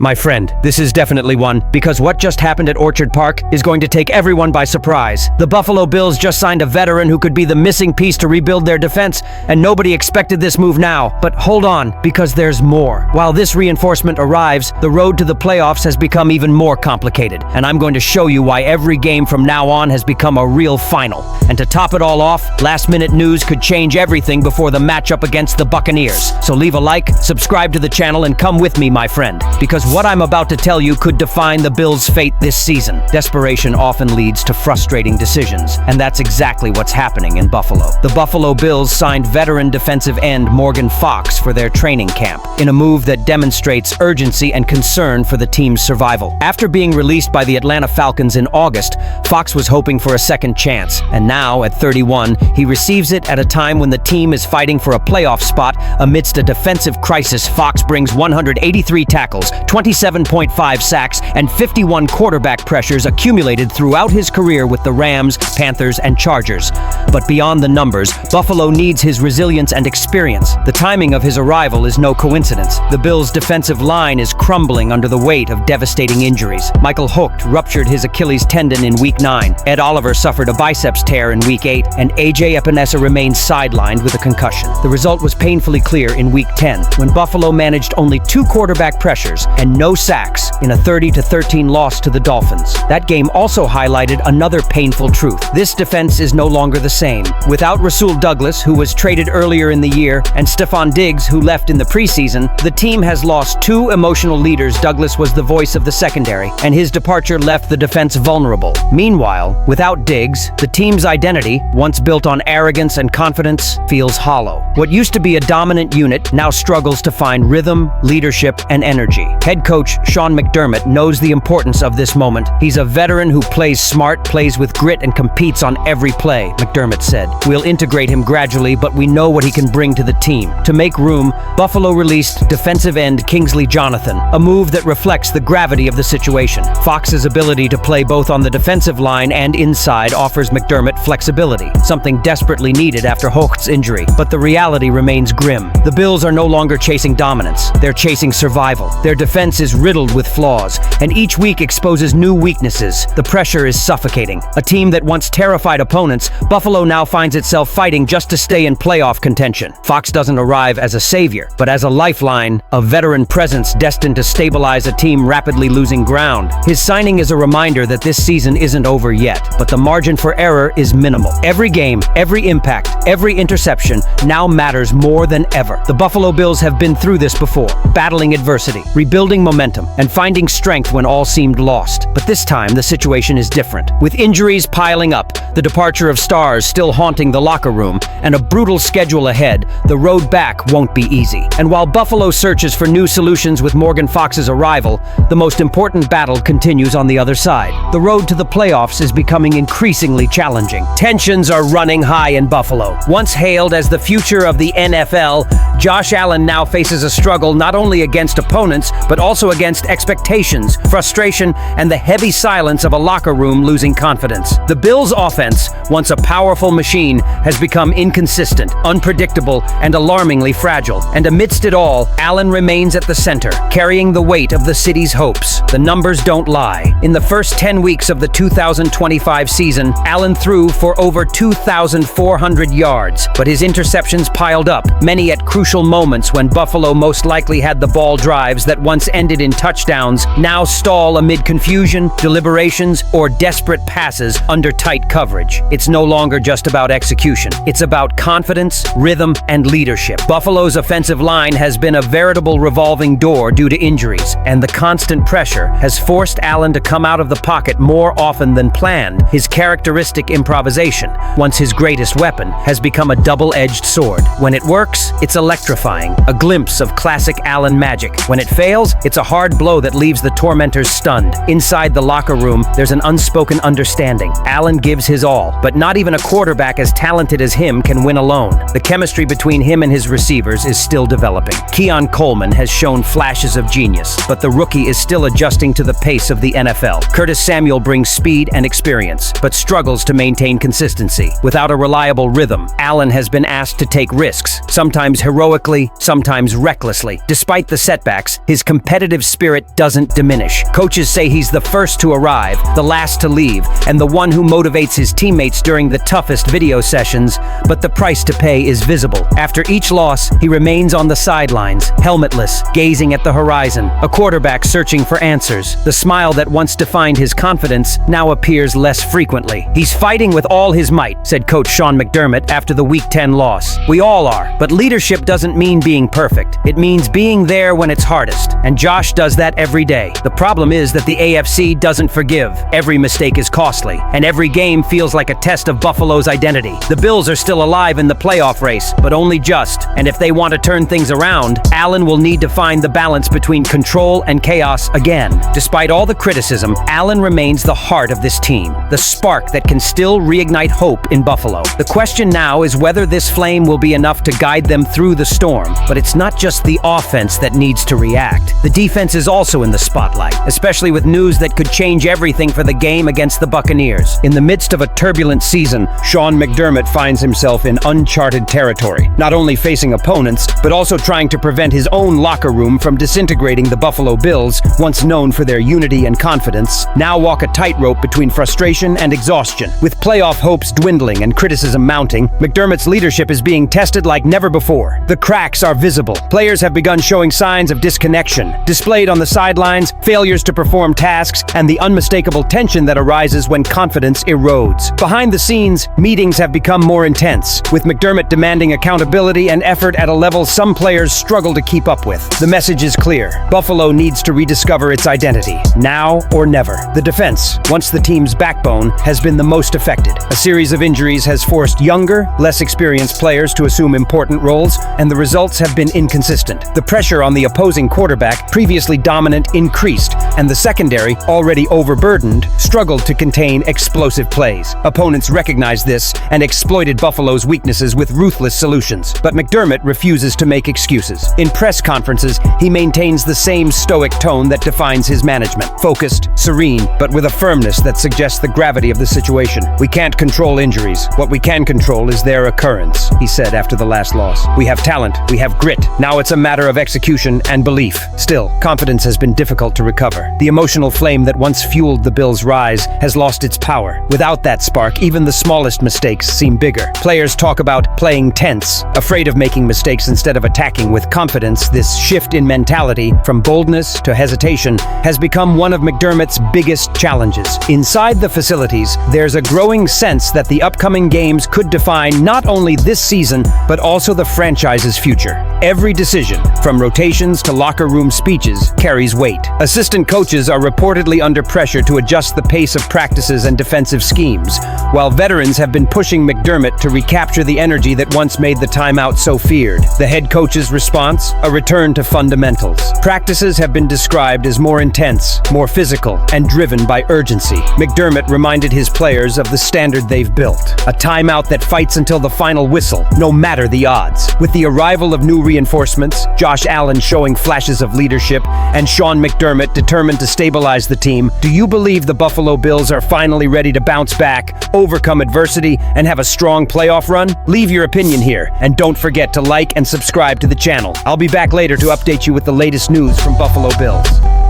My friend, this is definitely one, because what just happened at Orchard Park is going to take everyone by surprise. The Buffalo Bills just signed a veteran who could be the missing piece to rebuild their defense, and nobody expected this move now. But hold on, because there's more. While this reinforcement arrives, the road to the playoffs has become even more complicated, and I'm going to show you why every game from now on has become a real final. And to top it all off, last-minute news could change everything before the matchup against the Buccaneers. So leave a like, subscribe to the channel, and come with me, my friend, because what I'm about to tell you could define the Bills' fate this season. Desperation often leads to frustrating decisions, and that's exactly what's happening in Buffalo. The Buffalo Bills signed veteran defensive end Morgan Fox for their training camp, in a move that demonstrates urgency and concern for the team's survival. After being released by the Atlanta Falcons in August, Fox was hoping for a second chance, and now, at 31, he receives it at a time when the team is fighting for a playoff spot amidst a defensive crisis. Fox brings 183 tackles, 27.5 sacks, and 51 quarterback pressures accumulated throughout his career with the Rams, Panthers, and Chargers. But beyond the numbers, Buffalo needs his resilience and experience. The timing of his arrival is no coincidence. The Bills' defensive line is crumbling under the weight of devastating injuries. Michael Hocht ruptured his Achilles tendon in Week 9, Ed Oliver suffered a biceps tear in Week 8, and A.J. Epinesa remains sidelined with a concussion. The result was painfully clear in Week 10, when Buffalo managed only 2 quarterback pressures and no sacks in a 30-13 loss to the Dolphins. That game also highlighted another painful truth. This defense is no longer the same. Without Rasul Douglas, who was traded earlier in the year, and Stephon Diggs, who left in the preseason, the team has lost 2 emotional leaders. Douglas was the voice of the secondary, and his departure left the defense vulnerable. Meanwhile, without Diggs, the team's identity, once built on arrogance and confidence, feels hollow. What used to be a dominant unit now struggles to find rhythm, leadership, and energy. Head coach Sean McDermott knows the importance of this moment. He's a veteran who plays smart, plays with grit, and competes on every play, McDermott said. We'll integrate him gradually, but we know what he can bring to the team. To make room, Buffalo released defensive end Kingsley Jonathan, a move that reflects the gravity of the situation. Fox's ability to play both on the defensive line and inside offers McDermott flexibility, something desperately needed after Hocht's injury. But the reality remains grim. The Bills are no longer chasing dominance. They're chasing survival. Their defense is riddled with flaws, and each week exposes new weaknesses. The pressure is suffocating. A team that once terrified opponents, Buffalo now finds itself fighting just to stay in playoff contention. Fox doesn't arrive as a savior, but as a lifeline, a veteran presence destined to stabilize a team rapidly losing ground. His signing is a reminder that this season isn't over yet, but the margin for error is minimal. Every game, every impact, every interception now matters more than ever. The Buffalo Bills have been through this before, battling adversity, rebuilding momentum, and finding strength when all seemed lost. But this time, the situation is different. With injuries piling up, the departure of stars still haunting the locker room, and a brutal schedule ahead, the road back won't be easy. And while Buffalo searches for new solutions with Morgan Fox's arrival, the most important battle continues on the other side. The road to the playoffs is becoming increasingly challenging. Tensions are running high in Buffalo. Once hailed as the future of the NFL, Josh Allen now faces a struggle not only against opponents, but also against expectations, frustration, and the heavy silence of a locker room losing confidence. The Bills' offense, once a powerful machine, has become inconsistent, unpredictable, and alarmingly fragile. And amidst it all, Allen remains at the center, carrying the weight of the city's hopes. The numbers don't lie. In the first 10 weeks of the 2025 season, Allen threw for over 2,400 yards, but his interceptions piled up, many at crucial moments when Buffalo most likely had the ball. Drives that once ended in touchdowns now stall amid confusion, deliberations, or desperate passes under tight coverage. It's no longer just about execution. It's about confidence, rhythm, and leadership. Buffalo's offensive line has been a veritable revolving door due to injuries, and the constant pressure has forced Allen to come out of the pocket more often than planned. His characteristic improvisation, once his greatest weapon, has become a double-edged sword. When it works, it's electrifying, a glimpse of classic Allen magic. When it fails, it's a hard blow that leaves the tormentors stunned. Inside the locker room, there's an unspoken understanding. Allen gives his all, but not even a quarterback as talented as him can win alone. The chemistry between him and his receivers is still developing. Keon Coleman has shown flashes of genius, but the rookie is still adjusting to the pace of the NFL. Curtis Samuel brings speed and experience, but struggles to maintain consistency. Without a reliable rhythm, Allen has been asked to take risks, sometimes heroically, sometimes recklessly. Despite the setbacks, his competitive spirit doesn't diminish. Coaches say he's the first to arrive, the last to leave, and the one who motivates his teammates during the toughest video sessions, but the price to pay is visible. After each loss, he remains on the sidelines, helmetless, gazing at the horizon, a quarterback searching for answers. The smile that once defined his confidence now appears less frequently. "He's fighting with all his might," said Coach Sean McDermott after the Week 10 loss. "We all are, but leadership doesn't mean being perfect. It means being there when it's hardest, and Josh does that every day. The problem is that the AFC doesn't forgive. Every mistake is costly, and every game feels like a test of Buffalo's identity. The Bills are still alive in the playoff race, but only just, and if they want to turn things around, Allen will need to find the balance between control and chaos again." Despite all the criticism, Allen remains the heart of this team, the spark that can still reignite hope in Buffalo. The question now is whether this flame will be enough to guide them through the storm. But it's not just the offense that needs to react. The defense is also in the spotlight, especially with news that could change everything for the game against the Buccaneers. In the midst of a turbulent season, Sean McDermott finds himself in uncharted territory, not only facing opponents, but also trying to prevent his own locker room from disintegrating. The Buffalo Bills, once known for their unity and confidence, now walk a tightrope between frustration and exhaustion. With playoff hopes dwindling and criticism mounting, McDermott's leadership is being tested like never before. The cracks are visible. Players have begun showing signs of disconnection, displayed on the sidelines, failures to perform tasks, and the unmistakable tension that arises when confidence erodes. Behind the scenes, meetings have become more intense, with McDermott demanding accountability and effort at a level some players struggle to keep up with. The message is clear. Buffalo needs to rediscover its identity, now or never. The defense, once the team's backbone, has been the most affected. A series of injuries has forced younger, less experienced players to assume important roles, and the results have been inconsistent. The pressure on the opposing quarterback, previously dominant, increased, and the secondary, already overburdened, struggled to contain explosive plays. Opponents recognized this and exploited Buffalo's weaknesses with ruthless solutions. But McDermott refuses to make excuses. In press conferences, he maintains the same stoic tone that defines his management. Focused, serene, but with a firmness that suggests the gravity of the situation. "We can't control injuries. What we can control is their occurrence," he said after the last loss. "We have talent. We have grit. Now it's a matter of execution and belief." Still, confidence has been difficult to recover. The emotional flame that once fueled the Bills' rise has lost its power. Without that spark, even the smallest mistakes seem bigger. Players talk about playing tense, afraid of making mistakes instead of attacking with confidence. This shift in mentality, from boldness to hesitation, has become one of McDermott's biggest challenges. Inside the facilities, there's a growing sense that the upcoming games could define not only this season, but also the franchise's future. Every decision, from rotations to locker room speeches, carries weight. Assistant coaches are reportedly under pressure to adjust the pace of practices and defensive schemes, while veterans have been pushing McDermott to recapture the energy that once made the timeout so feared. The head coach's response? A return to fundamentals. Practices have been described as more intense, more physical, and driven by urgency. McDermott reminded his players of the standard they've built, a timeout that fights until the final whistle, no matter the odds. With the arrival of new reinforcements, Josh Allen showing flashes of leadership, and Sean McDermott determined to stabilize the team, do you believe the Buffalo Bills are finally ready to bounce back, overcome adversity, and have a strong playoff run? Leave your opinion here, and don't forget to like and subscribe to the channel. I'll be back later to update you with the latest news from Buffalo Bills.